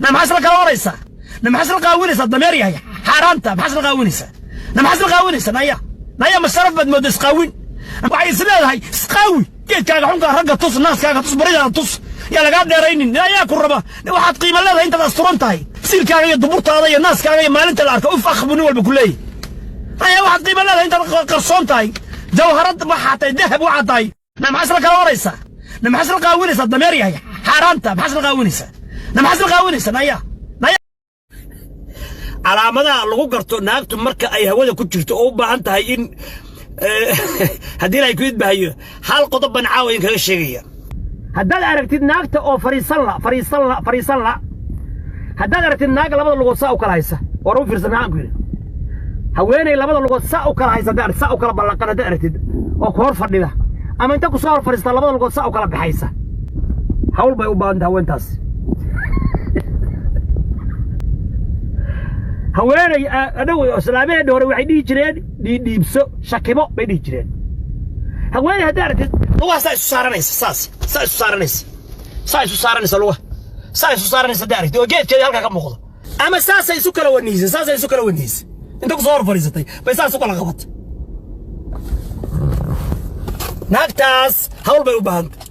نمحصل قاونيسا نمحصل قاونيسا ضميري حرامته محصل قاونيسا نمحصل قاونيسا نايا مشرف بد مودس قاوين waxay isleedahay isqaawi geedkaaga xunka ragga tus naaskaaga tus barida tus yaa laga dheeraynin ayaa ku raba waxaad qiimo leedahay inta asturan tahay silkaaga iyo duburtaada iyo naaskaaga iyo maalinta la arko uf akhbuni walba kulay ayaa waxaad qiimo leedahay inta qarsoon tahay jawharad waxaatay dahab waxaatay نمحصل قاونيسا نمحصل قاونيسا ضميري حرامته محصل قاونيسا نمحصل قاونيسا نايا calaamadaha lagu garto naagtu marka ay hawada ku jirto oo u baahan tahay in hadii ay ku idbaayo hal qodob ban caawin kaga sheegaya haddaad aragtid naagta oo fariisan la haddaad aragtid naag labada lugood saa u kala haysa war u fiirsan maxaan ku yiri haweenay labada lugood saa u kala haysa saa u kala balaqan haddaad aragtid oo ku hor fadhida ama inta ku soo fariista labada lugood saa u kala baxaysa hawl bay u baahan tahay haweentaas haweenay adaw islaamiyada hore waxay dhigi jireen dhiibso shakibo bay dhigi jireen haweenay hadda aragtid lugaha saa isu saaranaysa lugaha hadda aragtid oo geedkeeda halkaa ka muuqdo ama saasay isu kala waniisa inta ku soo hor fariisatay bay saas u kala qabatay naagtaas hawl bay u baahan tahay